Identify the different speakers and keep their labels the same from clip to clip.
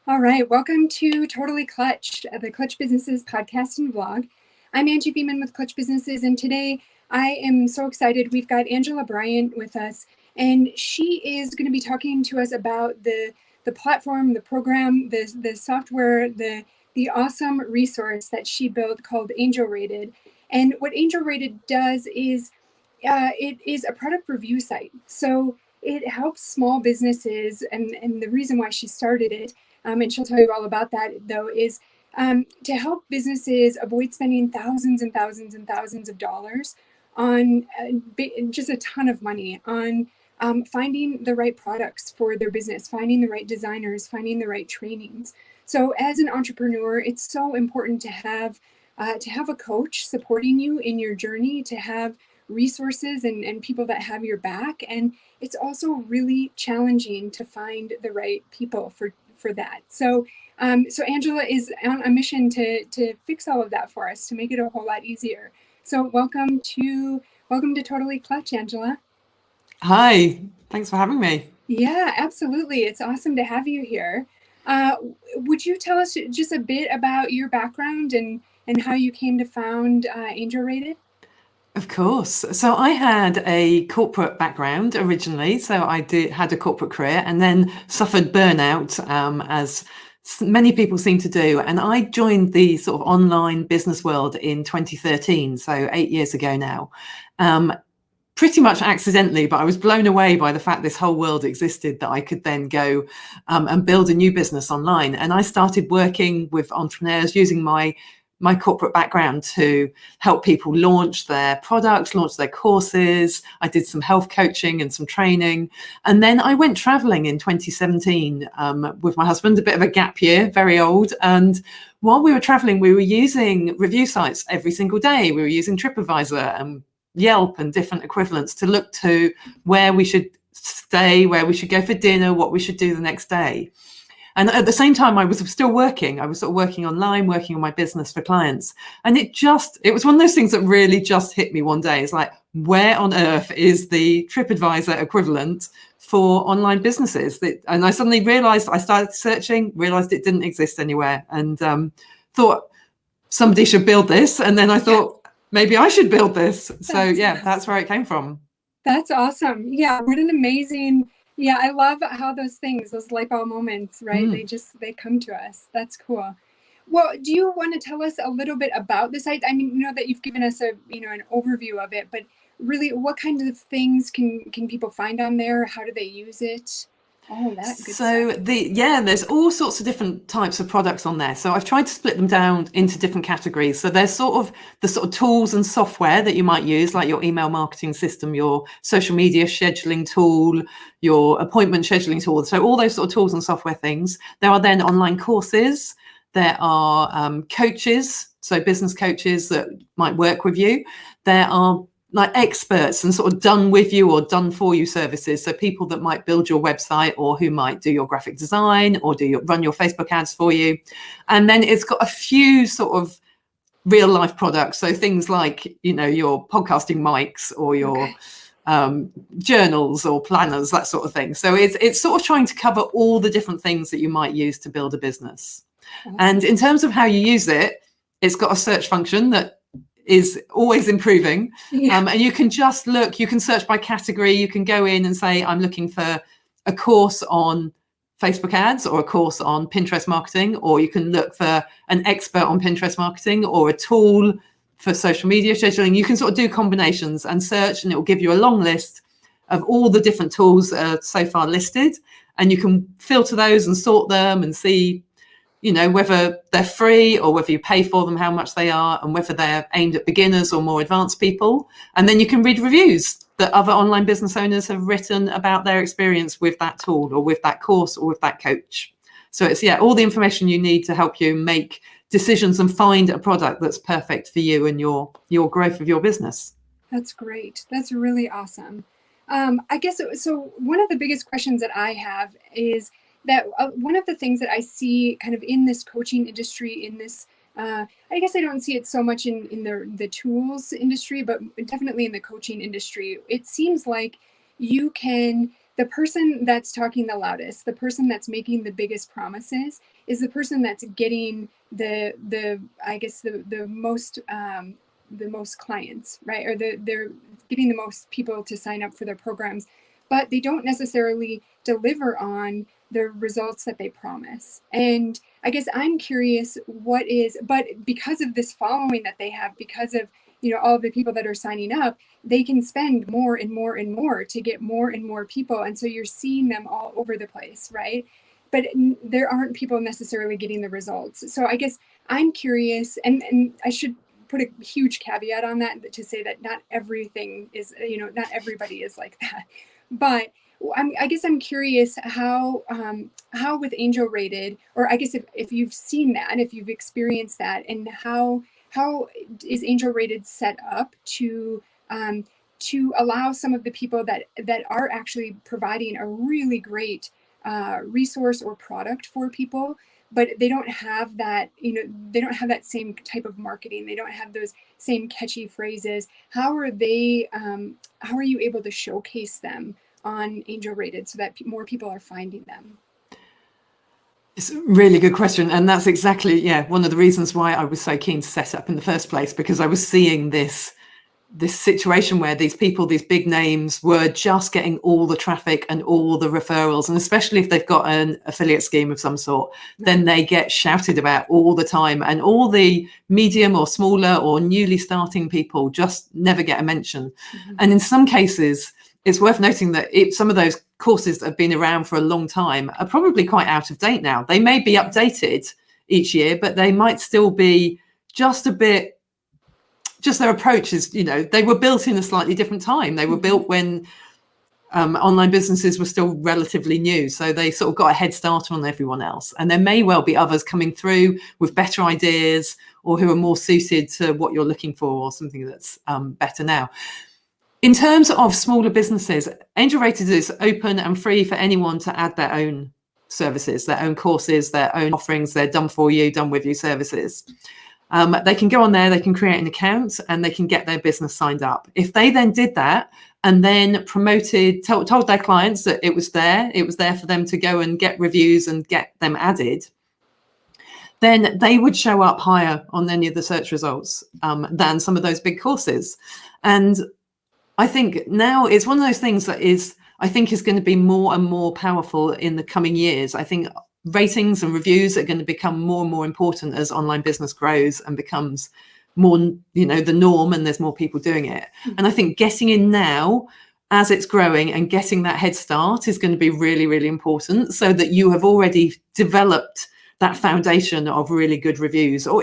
Speaker 1: All right, welcome to Totally Clutch, the Clutch Businesses podcast and vlog. I'm Angie Beeman with Clutch Businesses, and today I am so excited. We've got Bryant with us, and she is going to be talking to us about the platform, the program, the software, the awesome resource that she built called AngelRated. And what AngelRated does is it is a product review site. So it helps small businesses, and the reason why she started it, and she'll tell you all about that though, is to help businesses avoid spending thousands and thousands and thousands of dollars on just a ton of money on finding the right products for their business, finding the right designers, finding the right trainings. So as an entrepreneur, it's so important to have a coach supporting you in your journey, to have resources and people that have your back. And it's also really challenging to find the right people for that. So Angela is on a mission to fix all of that for us, to make it a whole lot easier. So welcome to Totally Clutch, Angela.
Speaker 2: Hi, thanks for having me.
Speaker 1: Yeah, absolutely. It's awesome to have you here. Would you tell us just a bit about your background and how you came to found AngelRated?
Speaker 2: Of course. So I had a corporate background originally. So I had a corporate career and then suffered burnout, as many people seem to do. And I joined the sort of online business world in 2013, so 8 years ago now. Pretty much accidentally, but I was blown away by the fact this whole world existed, that I could then go and build a new business online. And I started working with entrepreneurs using my corporate background to help people launch their products, launch their courses. I did some health coaching and some training. And then I went traveling in 2017 with my husband, a bit of a gap year, very old. And while we were traveling, we were using review sites every single day. We were using TripAdvisor and Yelp and different equivalents to look to where we should stay, where we should go for dinner, what we should do the next day. And at the same time, I was still working. I was sort of working online, working on my business for clients. And it was one of those things that really just hit me one day. It's like, where on earth is the TripAdvisor equivalent for online businesses? And I suddenly realized, I started searching, realized it didn't exist anywhere, and thought somebody should build this. And then I thought, maybe I should build this. So yeah, that's where it came from.
Speaker 1: That's awesome. Yeah, what an amazing... Yeah, I love how those light bulb moments, right? They come to us. That's cool. Well, do you want to tell us a little bit about the site? I mean, you know that you've given us an overview of it, but really, what kinds of things can people find on there? How do they use it? All of that good stuff.
Speaker 2: There's all sorts of different types of products on there. So I've tried to split them down into different categories. So there's the sort of tools and software that you might use, like your email marketing system, your social media scheduling tool, your appointment scheduling tool. So all those sort of tools and software things. There are then online courses. There are coaches, so business coaches that might work with you. There are like experts and sort of done with you or done for you services. So people that might build your website, or who might do your graphic design, or run your Facebook ads for you. And then it's got a few sort of real life products. So things like, your podcasting mics, or your journals or planners, that sort of thing. So it's sort of trying to cover all the different things that you might use to build a business. Awesome. And in terms of how you use it, it's got a search function that is always improving. And you can just look, you can search by category. You can go in and say, I'm looking for a course on Facebook ads, or a course on Pinterest marketing, or you can look for an expert on Pinterest marketing, or a tool for social media scheduling. You can sort of do combinations and search, and it will give you a long list of all the different tools that are so far listed. And you can filter those and sort them and see whether they're free or whether you pay for them, how much they are, and whether they're aimed at beginners or more advanced people. And then you can read reviews that other online business owners have written about their experience with that tool, or with that course, or with that coach. So it's, all the information you need to help you make decisions and find a product that's perfect for you and your growth of your business.
Speaker 1: That's great. That's really awesome. I guess, so one of the biggest questions that I have is that one of the things that I see kind of in this coaching industry, in this, I guess I don't see it so much in the tools industry, but definitely in the coaching industry, it seems like the person that's talking the loudest, the person that's making the biggest promises, is the person that's getting the I guess the most clients, right? Or they're getting the most people to sign up for their programs, but they don't necessarily deliver on the results that they promise. And I guess I'm curious but because of this following that they have, because of, all of the people that are signing up, they can spend more and more and more to get more and more people. And so you're seeing them all over the place, right? But there aren't people necessarily getting the results. So I guess I'm curious, and I should put a huge caveat on that to say that not everything is, not everybody is like that. But I guess I'm curious how with AngelRated, or I guess if you've seen that, if you've experienced that, and how is AngelRated set up to allow some of the people that are actually providing a really great resource or product for people, but they don't have that, they don't have that same type of marketing. They don't have those same catchy phrases. How are you able to showcase them on AngelRated so that more people are finding them?
Speaker 2: It's a really good question. And that's exactly, one of the reasons why I was so keen to set up in the first place, because I was seeing this situation where these people, these big names, were just getting all the traffic and all the referrals. And especially if they've got an affiliate scheme of some sort, then they get shouted about all the time. And all the medium or smaller or newly starting people just never get a mention. Mm-hmm. And in some cases, it's worth noting that some of those courses that have been around for a long time are probably quite out of date now. They may be updated each year, but they might still be just their approach is, they were built in a slightly different time. They were built when online businesses were still relatively new. So they sort of got a head start on everyone else. And there may well be others coming through with better ideas, or who are more suited to what you're looking for, or something that's better now. In terms of smaller businesses, AngelRated is open and free for anyone to add their own services, their own courses, their own offerings, their done for you, done with you services. They can go on there, they can create an account, and they can get their business signed up. If they then did that and then told their clients that it was there for them to go and get reviews and get them added, then they would show up higher on any of the search results than some of those big courses. And I think now it's one of those things that is going to be more and more powerful in the coming years. I think ratings and reviews are going to become more and more important as online business grows and becomes more, the norm, and there's more people doing it. Mm-hmm. And I think getting in now as it's growing and getting that head start is going to be really, really important, so that you have already developed that foundation of really good reviews, or,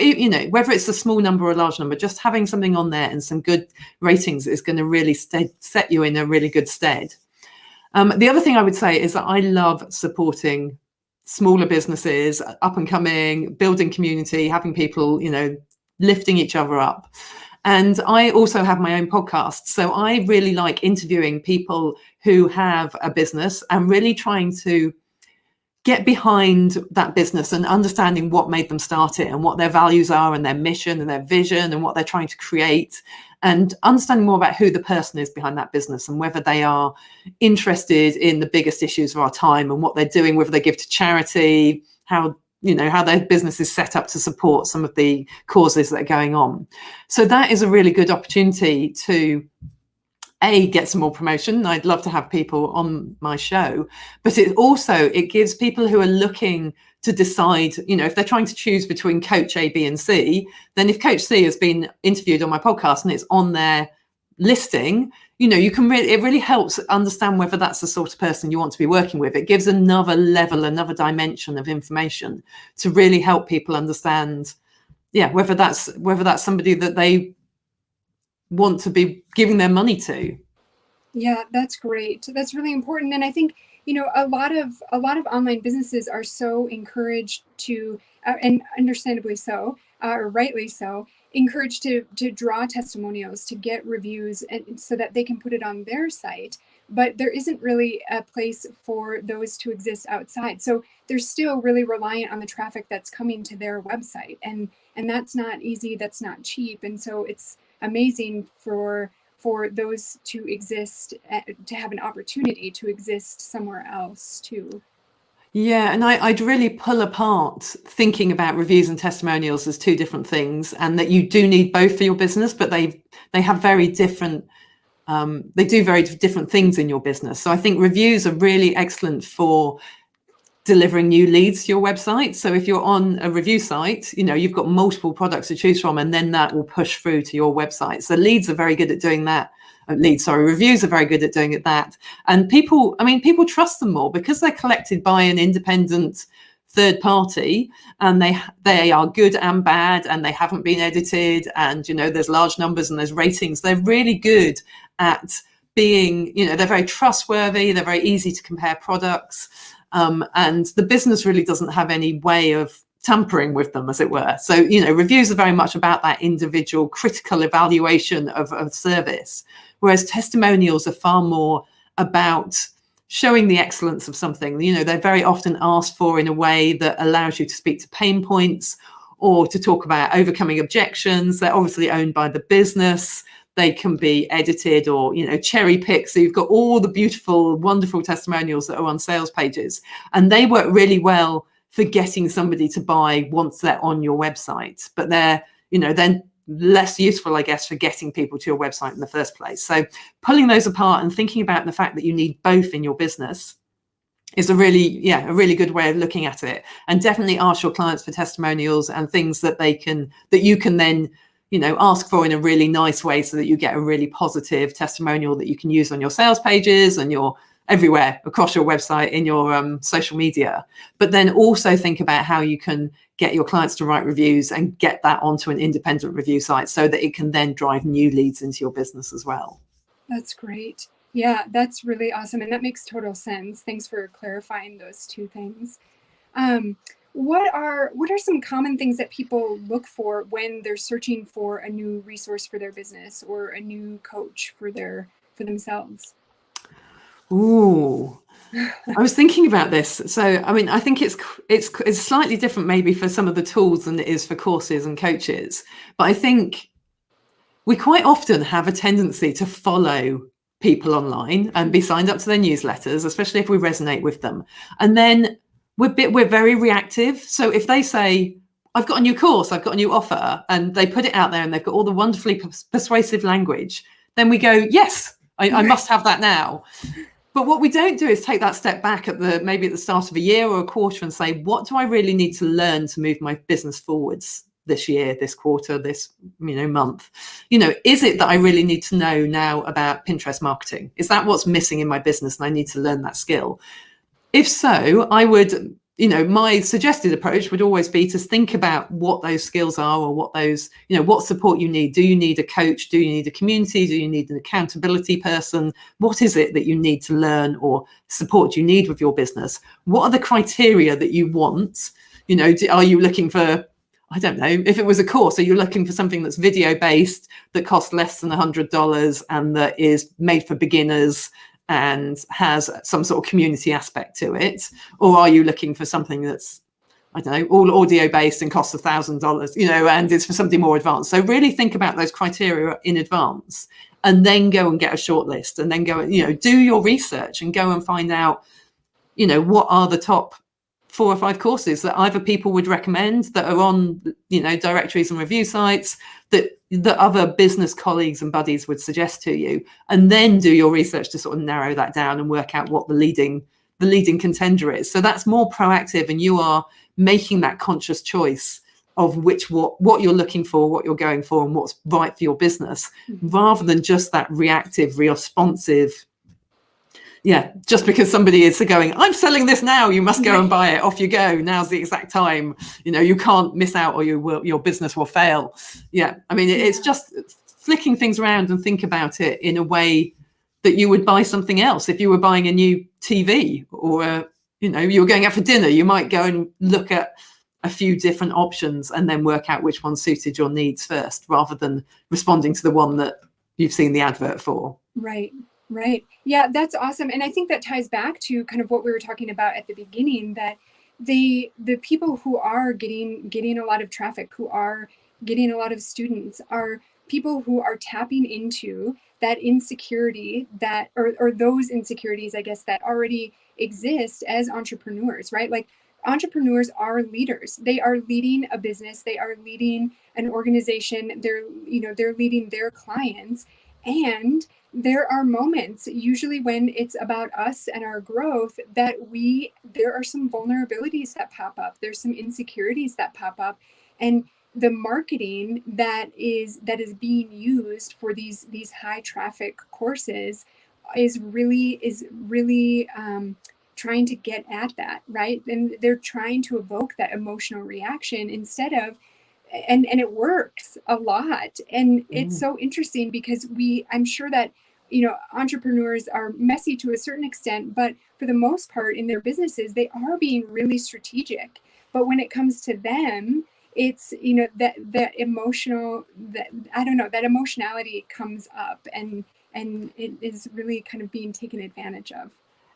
Speaker 2: whether it's a small number or a large number, just having something on there and some good ratings is going to really set you in a really good stead. The other thing I would say is that I love supporting smaller businesses, up and coming, building community, having people, lifting each other up. And I also have my own podcast. So I really like interviewing people who have a business and really trying to get behind that business and understanding what made them start it, and what their values are, and their mission and their vision, and what they're trying to create, and understanding more about who the person is behind that business, and whether they are interested in the biggest issues of our time and what they're doing, whether they give to charity, how their business is set up to support some of the causes that are going on. So that is a really good opportunity to get some more promotion. I'd love to have people on my show, but it gives people who are looking to decide, if they're trying to choose between coach A, B, and C, then if coach C has been interviewed on my podcast and it's on their listing, it really helps understand whether that's the sort of person you want to be working with. It gives another level, another dimension of information to really help people understand, whether that's somebody that they want to be giving their money to.
Speaker 1: Yeah, that's great. That's really important. And I think, a lot of online businesses are so encouraged to, and understandably so, or rightly so, encouraged to draw testimonials, to get reviews, and so that they can put it on their site. But there isn't really a place for those to exist outside. So they're still really reliant on the traffic that's coming to their website. And that's not easy, that's not cheap. And so it's amazing for those to exist, to have an opportunity to exist somewhere else too.
Speaker 2: Yeah, and I'd really pull apart thinking about reviews and testimonials as two different things, and that you do need both for your business, but they have very different they do very different things in your business. So I think reviews are really excellent for delivering new leads to your website. So if you're on a review site, you've got multiple products to choose from, and then that will push through to your website. So leads are very good at doing that. Reviews are very good at doing that. And people trust them more because they're collected by an independent third party, and they are good and bad, and they haven't been edited, and there's large numbers and there's ratings. They're really good at being, they're very trustworthy, they're very easy to compare products, and the business really doesn't have any way of tampering with them, as it were. So reviews are very much about that individual critical evaluation of a service, whereas testimonials are far more about showing the excellence of something. They're very often asked for in a way that allows you to speak to pain points or to talk about overcoming objections. They're obviously owned by the business. They can be edited or, cherry picked. So you've got all the beautiful, wonderful testimonials that are on sales pages, and they work really well for getting somebody to buy once they're on your website. But they're, then less useful, I guess, for getting people to your website in the first place. So pulling those apart and thinking about the fact that you need both in your business is a really good way of looking at it. And definitely ask your clients for testimonials and things that you can then ask for in a really nice way, so that you get a really positive testimonial that you can use on your sales pages and your everywhere across your website, in your social media. But then also think about how you can get your clients to write reviews and get that onto an independent review site, so that it can then drive new leads into your business as well.
Speaker 1: That's great. Yeah, that's really awesome. And that makes total sense. Thanks for clarifying those two things. What are some common things that people look for when they're searching for a new resource for their business or a new coach for themselves?
Speaker 2: Ooh, I was thinking about this. So, I think it's slightly different maybe for some of the tools than it is for courses and coaches. But I think we quite often have a tendency to follow people online and be signed up to their newsletters, especially if we resonate with them. And then we're very reactive. So if they say, I've got a new course, I've got a new offer, and they put it out there and they've got all the wonderfully persuasive language, then we go, yes, I must have that now. But what we don't do is take that step back maybe at the start of a year or a quarter and say, what do I really need to learn to move my business forwards this year, this quarter, this month? Is it that I really need to know now about Pinterest marketing? Is that what's missing in my business and I need to learn that skill? If so, I would, my suggested approach would always be to think about what those skills are, or what those, what support you need. Do you need a coach? Do you need a community? Do you need an accountability person? What is it that you need to learn or support you need with your business? What are the criteria that you want? Are you looking for, I don't know, if it was a course, are you looking for something that's video based, that costs less than $100 and that is made for beginners and has some sort of community aspect to it? Or are you looking for something that's, I don't know, all audio based and costs $1,000, and it's for something more advanced? So really think about those criteria in advance, and then go and get a short list, and then go, do your research and go and find out, what are the top 4 or 5 courses that either people would recommend that are on, directories and review sites that other business colleagues and buddies would suggest to you, and then do your research to sort of narrow that down and work out what the leading contender is. So that's more proactive, and you are making that conscious choice of what you're looking for, what you're going for, and what's right for your business, rather than just that reactive, responsive, just because somebody is going, I'm selling this now, you must go and buy it, off you go, now's the exact time, you can't miss out or your business will fail. It's just flicking things around and think about it in a way that you would buy something else. If you were buying a new TV, or you were going out for dinner, you might go and look at a few different options and then work out which one suited your needs first, rather than responding to the one that you've seen the advert for.
Speaker 1: Right. Yeah, that's awesome. And I think that ties back to kind of what we were talking about at the beginning, that the people who are getting a lot of traffic, who are getting a lot of students, are people who are tapping into that insecurity that, or those insecurities, I guess, that already exist as entrepreneurs, right? Like entrepreneurs are leaders. They are leading a business. They are leading an organization. They're leading their clients. And there are moments, usually when it's about us and our growth, that there are some vulnerabilities that pop up. There's some insecurities that pop up. And the marketing that is being used for these high traffic courses is really trying to get at that, right? And they're trying to evoke that emotional reaction instead of, and it works a lot. And it's so interesting because I'm sure that, entrepreneurs are messy to a certain extent, but for the most part in their businesses, they are being really strategic. But when it comes to them, it's, that emotional, that emotionality comes up, and it is really kind of being taken advantage of.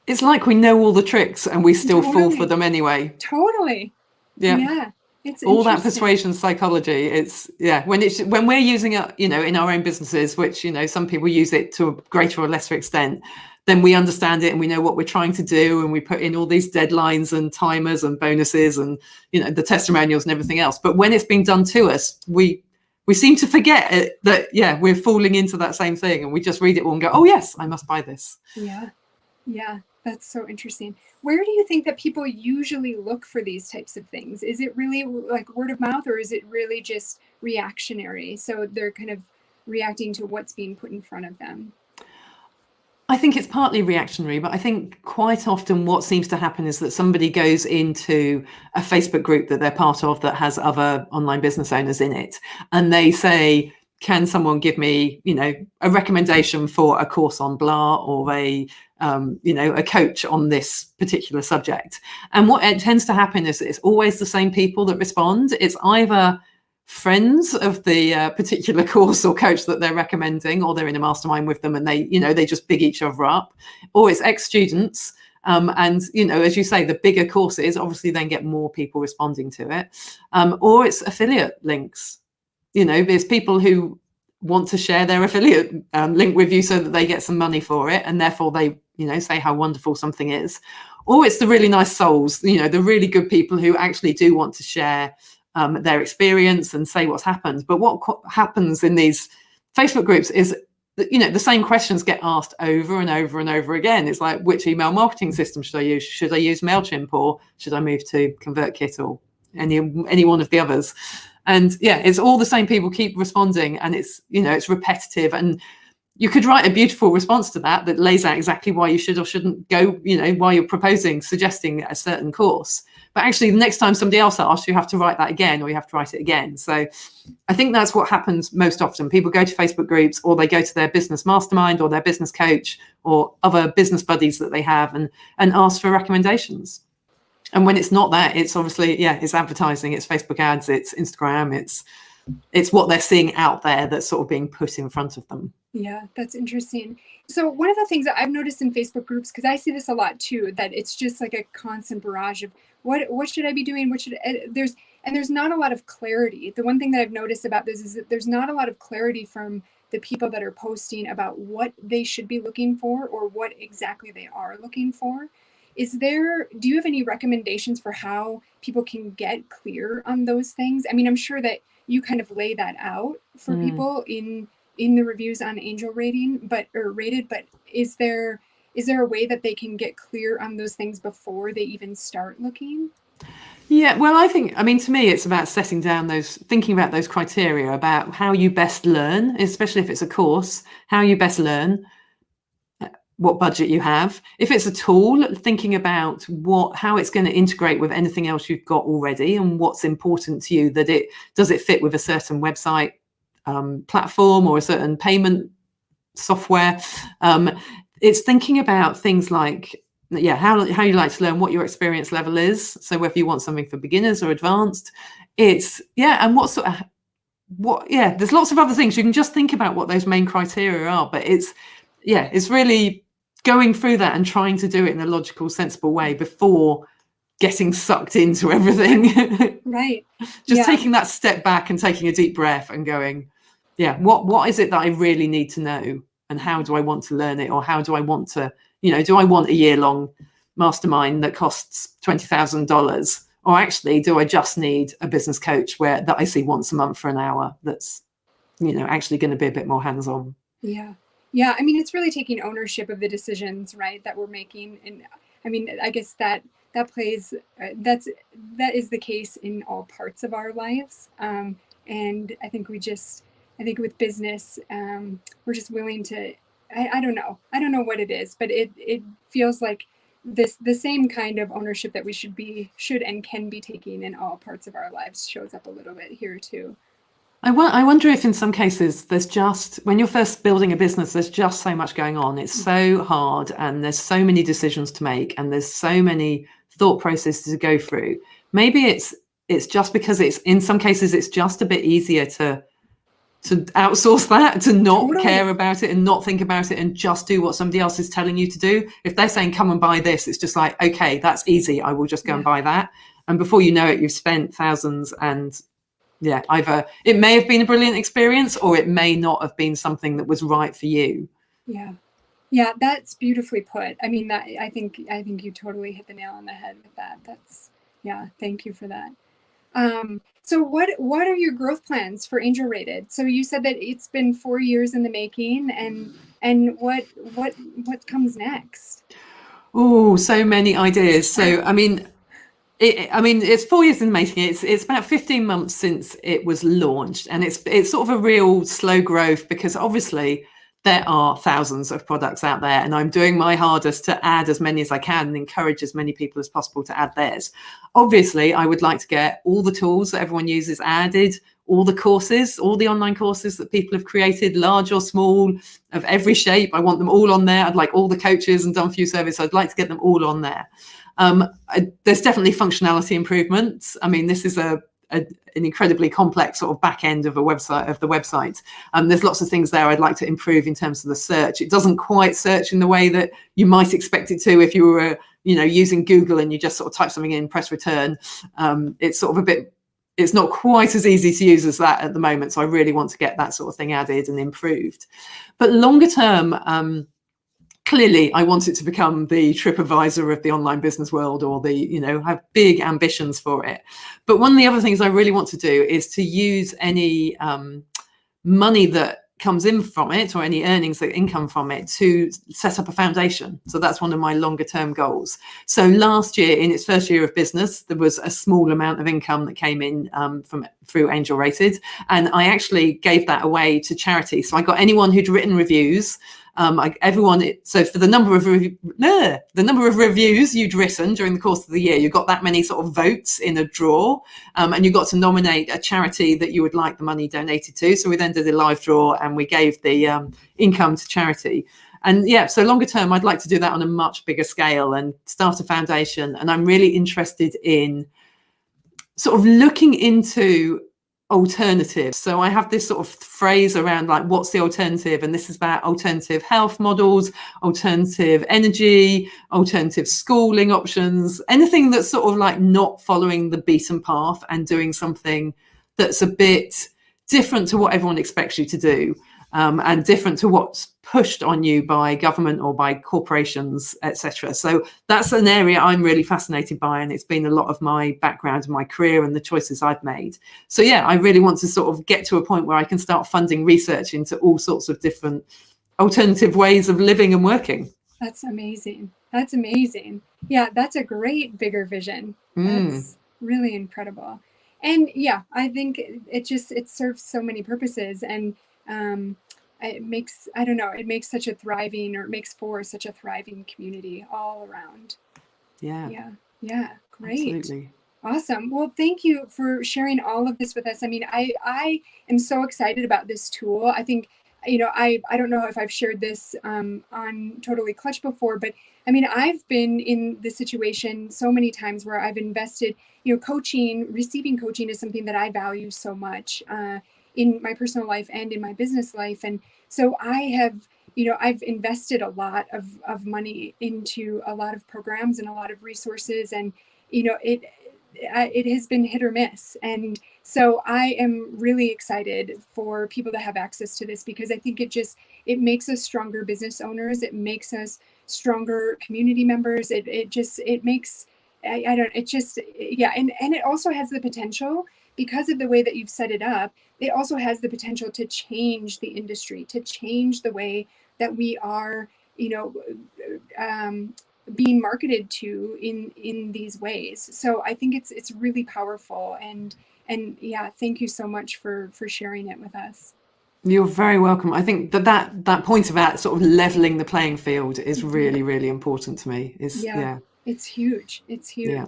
Speaker 2: It's like we know all the tricks and we still fall for them anyway.
Speaker 1: Totally. Yeah. It's
Speaker 2: all that persuasion psychology. It's when we're using it, in our own businesses, which, some people use it to a greater or lesser extent, then we understand it and we know what we're trying to do. And we put in all these deadlines and timers and bonuses and, the testimonials and everything else. But when it's being done to us, we seem to forget that, we're falling into that same thing, and we just read it all and go, oh yes, I must buy this.
Speaker 1: Yeah, that's so interesting. Where do you think that people usually look for these types of things? Is it really like word of mouth, or is it really just reactionary? So they're kind of reacting to what's being put in front of them.
Speaker 2: I think it's partly reactionary, but I think quite often what seems to happen is that somebody goes into a Facebook group that they're part of that has other online business owners in it, and they say, can someone give me, a recommendation for a course on blah, or a coach on this particular subject? And what it tends to happen is it's always the same people that respond. It's either friends of the particular course or coach that they're recommending, or they're in a mastermind with them and they just big each other up, or it's ex-students. And, as you say, the bigger courses obviously then get more people responding to it, or it's affiliate links. There's people who want to share their affiliate link with you so that they get some money for it, and therefore they, say how wonderful something is. Or it's the really nice souls, the really good people who actually do want to share their experience and say what's happened. But what happens in these Facebook groups is that, the same questions get asked over and over and over again. It's like, which email marketing system should I use? Should I use MailChimp, or should I move to ConvertKit, or any one of the others? And it's all the same people keep responding, and it's, it's repetitive. And you could write a beautiful response to that lays out exactly why you should or shouldn't go, why you're suggesting a certain course. But actually, the next time somebody else asks, you have to write that again, or you have to write it again. So I think that's what happens most often. People go to Facebook groups, or they go to their business mastermind or their business coach or other business buddies that they have, and ask for recommendations. And when it's not that, it's obviously, it's advertising, it's Facebook ads, it's Instagram, it's what they're seeing out there that's sort of being put in front of them.
Speaker 1: Yeah, that's interesting. So one of the things that I've noticed in Facebook groups, because I see this a lot too, that it's just like a constant barrage of what should I be doing? There's not a lot of clarity. The one thing that I've noticed about this is that there's not a lot of clarity from the people that are posting about what they should be looking for, or what exactly they are looking for. Do you have any recommendations for how people can get clear on those things? I mean, I'm sure that you kind of lay that out for people in the reviews on AngelRated, but is there a way that they can get clear on those things before they even start looking?
Speaker 2: Yeah, well, to me, it's about thinking about those criteria about how you best learn, especially if it's a course, how you best learn, what budget you have. If it's a tool, thinking about how it's going to integrate with anything else you've got already, and what's important to you, does it fit with a certain website platform or a certain payment software. It's thinking about things like, how you like to learn, what your experience level is. So whether you want something for beginners or advanced, and there's lots of other things. You can just think about what those main criteria are, but it's really going through that and trying to do it in a logical, sensible way before getting sucked into everything.
Speaker 1: Right.
Speaker 2: Just taking that step back and taking a deep breath and going, yeah, what is it that I really need to know, and how do I want to learn it, or how do I want to, do I want a year-long mastermind that costs $20,000, or actually do I just need a business coach that I see once a month for an hour that's actually going to be a bit more hands-on?
Speaker 1: Yeah, I mean, it's really taking ownership of the decisions, right, that we're making. And I mean, I guess that plays that is the case in all parts of our lives. And I think with business, we're just willing to, I don't know what it is, but it feels like the same kind of ownership that we should and can be taking in all parts of our lives shows up a little bit here too.
Speaker 2: I wonder if in some cases there's just, when you're first building a business, there's just so much going on. It's so hard, and there's so many decisions to make, and there's so many thought processes to go through. Maybe it's just because in some cases it's just a bit easier to outsource that, to not care about it and not think about it, and just do what somebody else is telling you to do. If they're saying, come and buy this, it's just like, okay, that's easy. I will just go and buy that. And before you know it, you've spent thousands, and either it may have been a brilliant experience, or it may not have been something that was right for you.
Speaker 1: Yeah, that's beautifully put. I mean, I think you totally hit the nail on the head with that. Thank you for that. So what are your growth plans for AngelRated? So you said that it's been 4 years in the making, and what comes next?
Speaker 2: Oh, so many ideas. So I mean, it's 4 years in the making. It's about 15 months since it was launched, and it's sort of a real slow growth, because obviously there are thousands of products out there, and I'm doing my hardest to add as many as I can and encourage as many people as possible to add theirs. Obviously, I would like to get all the tools that everyone uses added, all the courses, all the online courses that people have created, large or small, of every shape. I want them all on there. I'd like all the coaches and done for you service. I'd like to get them all on there. There's definitely functionality improvements. I mean, this is an incredibly complex sort of back end of the website. There's lots of things there I'd like to improve in terms of the search. It doesn't quite search in the way that you might expect it to if you were using Google and you just sort of type something in, press return. It's not quite as easy to use as that at the moment. So I really want to get that sort of thing added and improved. But longer term, clearly, I want it to become the TripAdvisor of the online business world, or have big ambitions for it. But one of the other things I really want to do is to use any money that comes in from it, or any earnings, that income from it, to set up a foundation. So that's one of my longer term goals. So last year, in its first year of business, there was a small amount of income that came in through AngelRated, and I actually gave that away to charity. So I got anyone who'd written reviews. So for the number of reviews you'd written during the course of the year, you got that many sort of votes in a draw, and you got to nominate a charity that you would like the money donated to. So we then did a live draw, and we gave the income to charity. And so longer term, I'd like to do that on a much bigger scale and start a foundation. And I'm really interested in sort of looking into alternatives. So I have this sort of phrase around, like, what's the alternative? And this is about alternative health models, alternative energy, alternative schooling options, anything that's sort of like not following the beaten path and doing something that's a bit different to what everyone expects you to do, and different to what's pushed on you by government or by corporations, etc. So that's an area I'm really fascinated by, and it's been a lot of my background and my career and the choices I've made. So I really want to sort of get to a point where I can start funding research into all sorts of different alternative ways of living and working.
Speaker 1: That's amazing. Yeah, that's a great bigger vision. That's really incredible. And I think it serves so many purposes, and it makes such a thriving, or it makes for such a thriving community all around. Yeah, great.
Speaker 2: Absolutely.
Speaker 1: Awesome. Well, thank you for sharing all of this with us. I mean, I am so excited about this tool. I think, I don't know if I've shared this on Totally Clutch before, but I mean, I've been in this situation so many times where I've invested, receiving coaching is something that I value so much in my personal life and in my business life. And so I have, I've invested a lot of money into a lot of programs and a lot of resources. And, it has been hit or miss. And so I am really excited for people to have access to this, because I think it makes us stronger business owners. It makes us stronger community members. It makes, I don't, it just, yeah. And it also has the potential, because of the way that you've set it up, it also has the potential to change the industry, to change the way that we are, being marketed to in these ways. So I think it's really powerful, and yeah, thank you so much for sharing it with us.
Speaker 2: You're very welcome. I think that point about sort of leveling the playing field is really, really important to me.
Speaker 1: It's huge. It's huge. Yeah.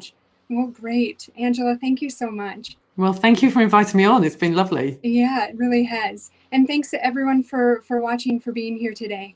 Speaker 1: Well, great. Angela, thank you so much.
Speaker 2: Well, thank you for inviting me on. It's been lovely.
Speaker 1: Yeah, it really has. And thanks to everyone for watching, for being here today.